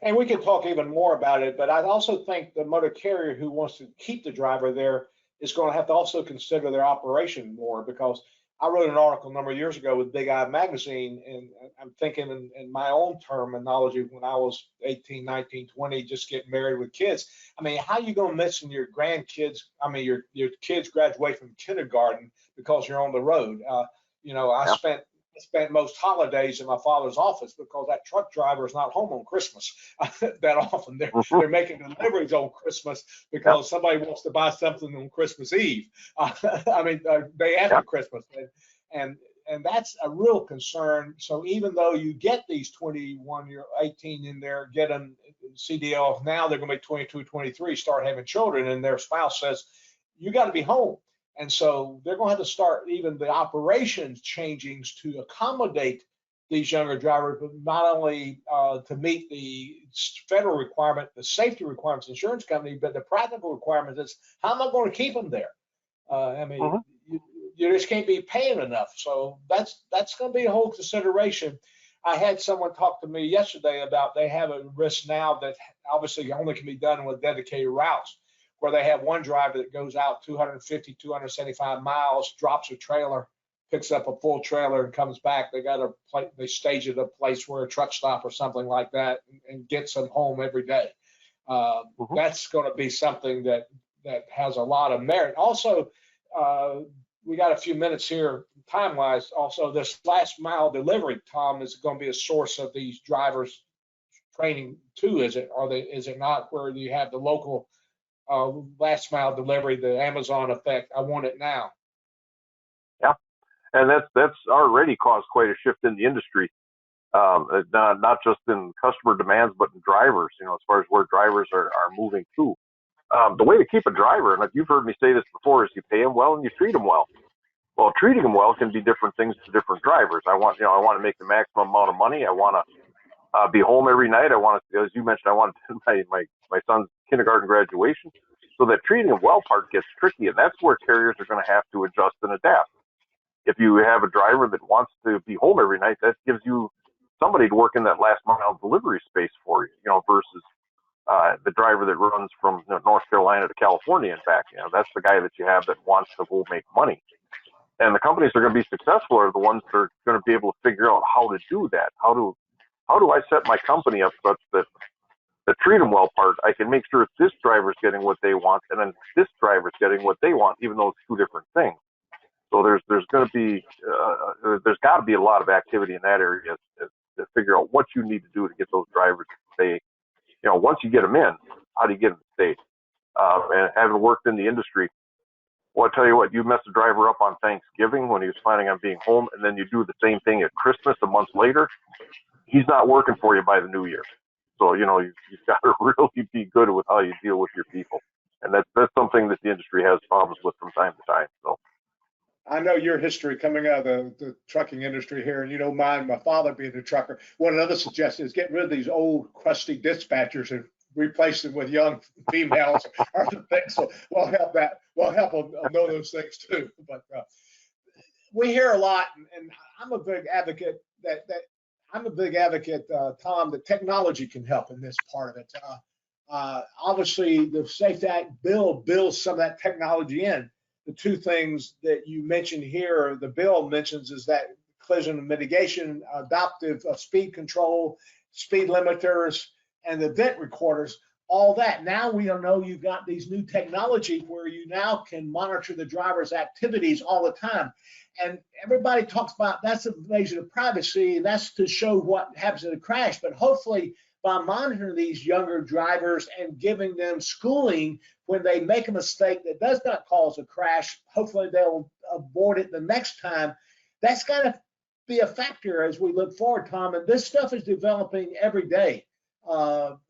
S1: And we can talk even more about it, but I also think the motor carrier who wants to keep the driver there is going to have to also consider their operation more, because I wrote an article a number of years ago with Big Eye Magazine, and I'm thinking in my own terminology when I was 18, 19, 20, just getting married with kids. I mean, how are you going to mention your grandkids? I mean, your kids graduate from kindergarten because you're on the road. I spent most holidays in my father's office because that truck driver is not home on Christmas that often. They're making deliveries on Christmas because somebody wants to buy something on Christmas Eve. Day after Christmas, and that's a real concern. So even though you get these 18 in there, get them CDL, now they're going to be 22, 23, start having children, and their spouse says, you got to be home. And so they're going to have to start even the operations changing to accommodate these younger drivers, but not only to meet the federal requirement, the safety requirements, insurance company, but the practical requirements is how am I going to keep them there? You just can't be paying enough. So that's going to be a whole consideration. I had someone talk to me yesterday about they have a risk now that obviously only can be done with dedicated routes, where they have one driver that goes out 250, 275 miles, drops a trailer, picks up a full trailer and comes back. They stage it at a place where a truck stop or something like that and gets them home every day. That's going to be something that has a lot of merit. Also, we got a few minutes here time-wise. Also, this last mile delivery, Tom, is going to be a source of these drivers training too, is it? Is it not, where you have the local last mile delivery, the Amazon effect? I want it now.
S2: Yeah, and that's already caused quite a shift in the industry, not just in customer demands, but in drivers. As far as where drivers are moving to. The way to keep a driver, and you've heard me say this before, is you pay them well and you treat them well. Well, treating them well can be different things to different drivers. I want to make the maximum amount of money. I want to be home every night. I want to, as you mentioned, I want to my son's kindergarten graduation. So that treating them well part gets tricky, and that's where carriers are going to have to adjust and adapt. If you have a driver that wants to be home every night, that gives you somebody to work in that last mile delivery space for you, versus the driver that runs from North Carolina to California and back. That's the guy that you have that wants to go make money. And the companies that are going to be successful are the ones that are going to be able to figure out how to do that. How do I set my company up such that the treat them well part, I can make sure this driver's getting what they want, and then this driver's getting what they want, even though it's two different things. So there's going to be there's got to be a lot of activity in that area to figure out what you need to do to get those drivers to stay. Once you get them in, how do you get them to stay? And having worked in the industry, well, I tell you what, you mess a driver up on Thanksgiving when he was planning on being home, and then you do the same thing at Christmas a month later, he's not working for you by the new year. So, you've got to really be good with how you deal with your people. And that's something that the industry has problems with from time to time. So
S1: I know your history coming out of the trucking industry here, and you know mine, my father being a trucker. One another suggestion is get rid of these old crusty dispatchers and replace them with young females or other things. So we'll help that. We'll help them know those things too. But we hear a lot, and I'm a big advocate Tom, that technology can help in this part of it. Obviously, the Safety Act bill builds some of that technology in. The two things that you mentioned here, the bill mentions, is that collision mitigation, adaptive speed control, speed limiters, and the event recorders, all that. Now we know you've got these new technology where you now can monitor the driver's activities all the time. And everybody talks about that's an invasion of privacy, and that's to show what happens in a crash. But hopefully, by monitoring these younger drivers and giving them schooling when they make a mistake that does not cause a crash, hopefully they'll avoid it the next time. That's got to be a factor as we look forward, Tom. And this stuff is developing every day.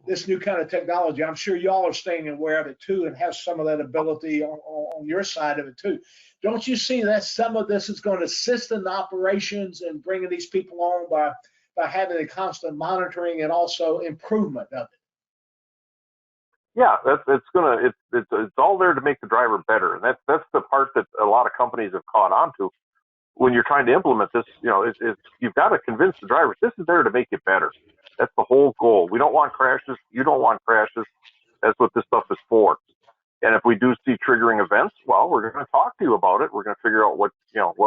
S1: This new kind of technology, I'm sure y'all are staying aware of it too, and have some of that ability on your side of it too. Don't you see that some of this is going to assist in the operations and bringing these people on by having a constant monitoring and also improvement of it?
S2: yeah, it's all there to make the driver better, and that's the part that a lot of companies have caught on to. When you're trying to implement this, you've got to convince the drivers this is there to make it better. That's the whole goal. We don't want crashes. You don't want crashes. That's what this stuff is for. And if we do see triggering events, well, we're going to talk to you about it. We're going to figure out what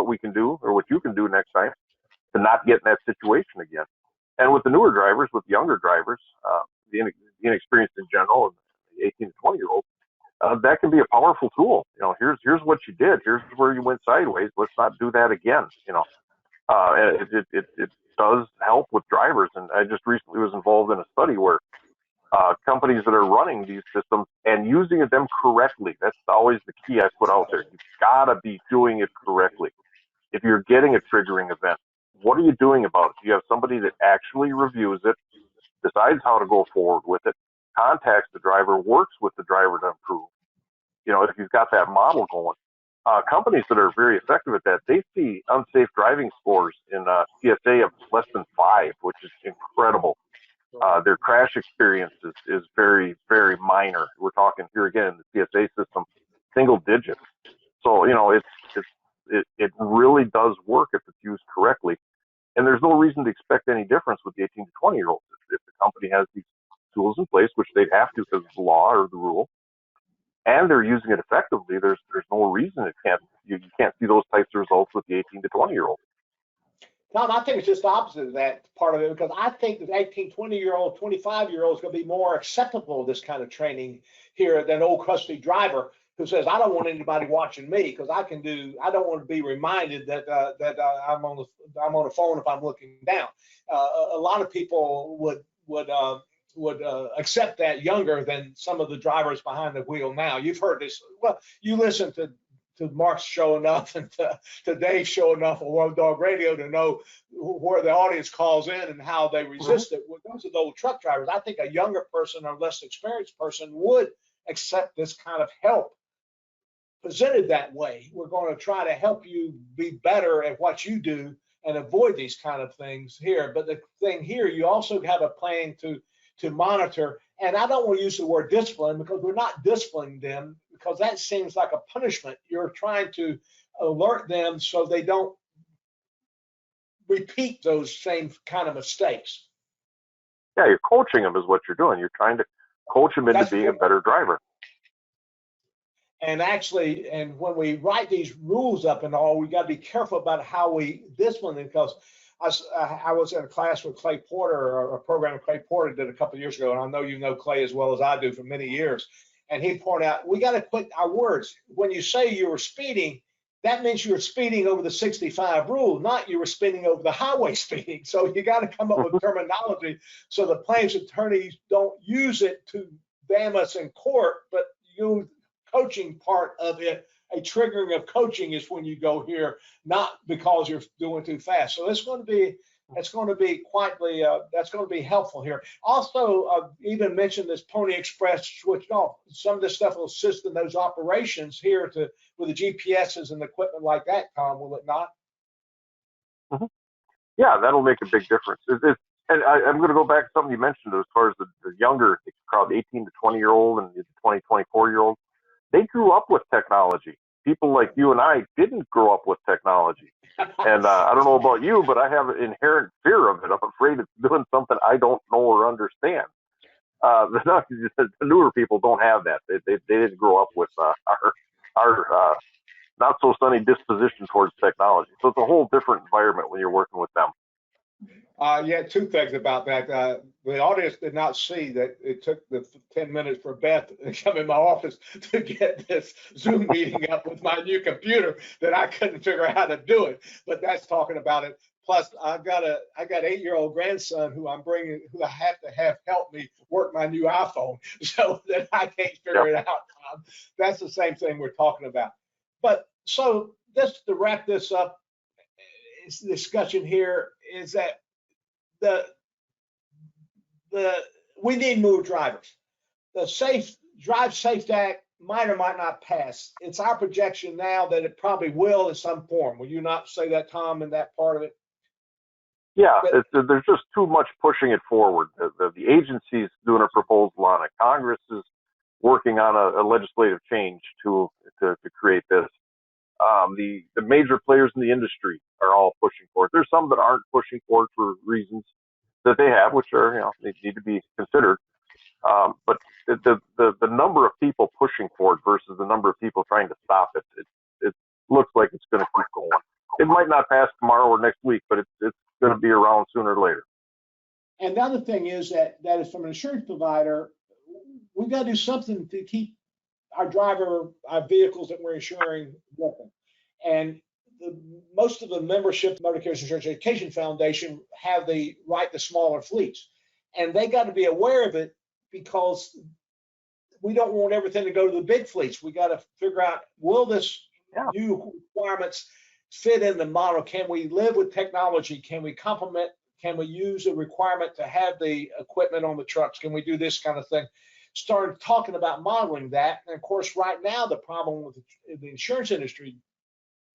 S2: we can do or what you can do next time to not get in that situation again. And with the newer drivers, with younger drivers, the inexperienced in general, the 18 to 20-year-olds, that can be a powerful tool. Here's what you did. Here's where you went sideways. Let's not do that again. It does help with drivers. And I just recently was involved in a study where companies that are running these systems and using them correctly, that's always the key I put out there. You've got to be doing it correctly. If you're getting a triggering event, what are you doing about it? You have somebody that actually reviews it, decides how to go forward with it, contacts the driver, works with the driver to improve. If you've got that model going, companies that are very effective at that, they see unsafe driving scores in CSA of less than 5, which is incredible. Their crash experience is very, very minor. We're talking here again in the CSA system, single digits. So it really does work if it's used correctly, and there's no reason to expect any difference with the 18 to 20-year-olds. If the company has these tools in place, which they'd have to because of the law or the rule, and they're using it effectively, there's no reason you can't see those types of results with the 18 to 20-year-olds.
S1: Tom, I think it's just the opposite of that part of it, because I think the 18, 20-year-old, 25-year-old is going to be more acceptable of this kind of training here than an old crusty driver who says, I don't want anybody watching me because I don't want to be reminded that I'm on the phone if I'm looking down. A lot of people would accept that younger than some of the drivers behind the wheel now. You've heard this. Well, you listen to Mark's show enough and to Dave's show enough on World Dog Radio to know where the audience calls in and how they resist it. Well, those are the old truck drivers. I think a younger person or less experienced person would accept this kind of help presented that way. We're going to try to help you be better at what you do and avoid these kind of things here. But the thing here, you also have a plan to monitor. And I don't want to use the word discipline because we're not disciplining them, because that seems like a punishment. You're trying to alert them so they don't repeat those same kind of mistakes.
S2: Yeah, you're coaching them is what you're doing. You're trying to coach them into being a better driver.
S1: And actually, and when we write these rules up and all, we got to be careful about how we discipline them, because I was in a class with Clay Porter, or a program Clay Porter did a couple of years ago, and I know you know Clay as well as I do for many years. And he pointed out, we got to put our words. When you say you were speeding, that means you were speeding over the 65 rule, not you were speeding over the highway speeding. So you got to come up with terminology so the plaintiff's attorneys don't use it to damn us in court, but use coaching part of it. A triggering of coaching is when you go here, not because you're doing too fast. So it's going to be that's going to be that's going to be helpful here. Also, even mentioned this Pony Express switched off. Some of this stuff will assist in those operations here with the GPSs and equipment like that, Tom, will it not?
S2: Mm-hmm. Yeah, that'll make a big difference. And I'm going to go back to something you mentioned as far as the younger crowd, 18 to 20-year-old and the 20, 24-year-old. They grew up with technology. People like you and I didn't grow up with technology. And I don't know about you, but I have an inherent fear of it. I'm afraid it's doing something I don't know or understand. The newer people don't have that. They didn't grow up with our not so sunny disposition towards technology. So it's a whole different environment when you're working with them.
S1: Yeah, two things about that. The audience did not see that it took the 10 minutes for Beth to come in my office to get this Zoom meeting up with my new computer that I couldn't figure out how to do it. But that's talking about it. Plus, I got 8-year-old grandson who I'm bringing, who I have to have help me work my new iPhone, so that I can't figure it out, Tom. That's the same thing we're talking about. But so just to wrap this up, this discussion here is that we need more drivers. The Drive Safe Act might or might not pass. It's our projection now that it probably will in some form. Will you not say that, Tom, in that part of it?
S2: Yeah, there's just too much pushing it forward. The agency's doing a proposal on it. Congress is working on a legislative change to create this. The major players in the industry are all pushing for it. There's some that aren't pushing for it for reasons that they have, which are, they need to be considered. But the number of people pushing for it versus the number of people trying to stop it, it looks like it's going to keep going. It might not pass tomorrow or next week, but it's going to be around sooner or later.
S1: And the other thing is that is from an insurance provider, we've got to do something to keep our vehicles that we're insuring with them. And most of the membership of Motor Carriers Insurance Education Foundation have the right to smaller fleets. And they got to be aware of it, because we don't want everything to go to the big fleets. We got to figure out, will this new requirements fit in the model? Can we live with technology? Can we complement? Can we use a requirement to have the equipment on the trucks? Can we do this kind of thing? Started talking about modeling that. And of course, right now, the problem with the insurance industry,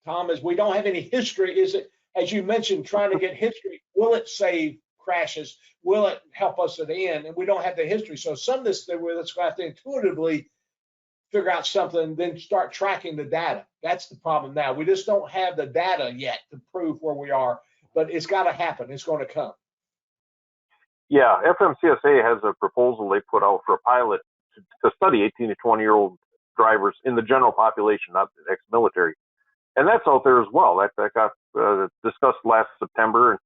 S1: Tom, is we don't have any history. Is it, as you mentioned, trying to get history? Will it save crashes? Will it help us at the end? And we don't have the history. So some of this, let's go out there intuitively figure out something, then start tracking the data. That's the problem now. We just don't have the data yet to prove where we are, but it's got to happen. It's going to come.
S2: Yeah, FMCSA has a proposal they put out for a pilot to study 18 to 20-year-old drivers in the general population, not ex-military. And that's out there as well. That got discussed last September. And,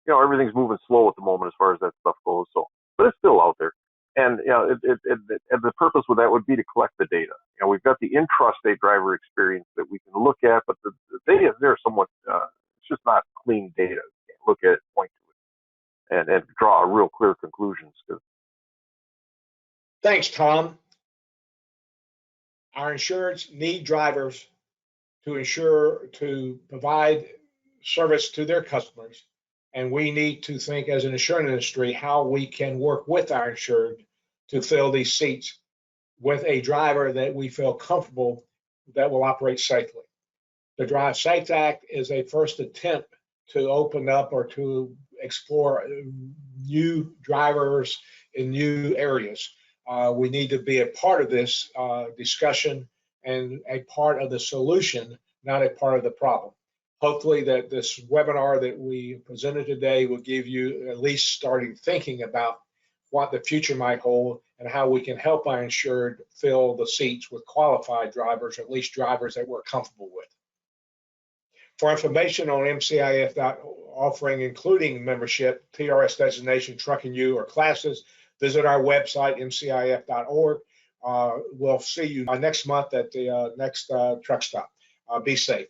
S2: everything's moving slow at the moment as far as that stuff goes. So, but it's still out there. And, the purpose with that would be to collect the data. We've got the intrastate driver experience that we can look at, but the data there somewhat, it's just not clean data. You can't look at it, point to it, and draw real clear conclusions.
S1: Thanks, Tom. Our insurance need drivers to provide service to their customers. And we need to think as an insurance industry how we can work with our insured to fill these seats with a driver that we feel comfortable that will operate safely. The Drive Safe Act is a first attempt to open up or to explore new drivers in new areas. We need to be a part of this discussion and a part of the solution, not a part of the problem. Hopefully that this webinar that we presented today will give you at least starting thinking about what the future might hold and how we can help our insured fill the seats with qualified drivers, or at least drivers that we're comfortable with. For information on MCIEF offering, including membership, TRS designation, trucking U, or classes, visit our website, mcief.org. We'll see you next month at the next truck stop. Be safe.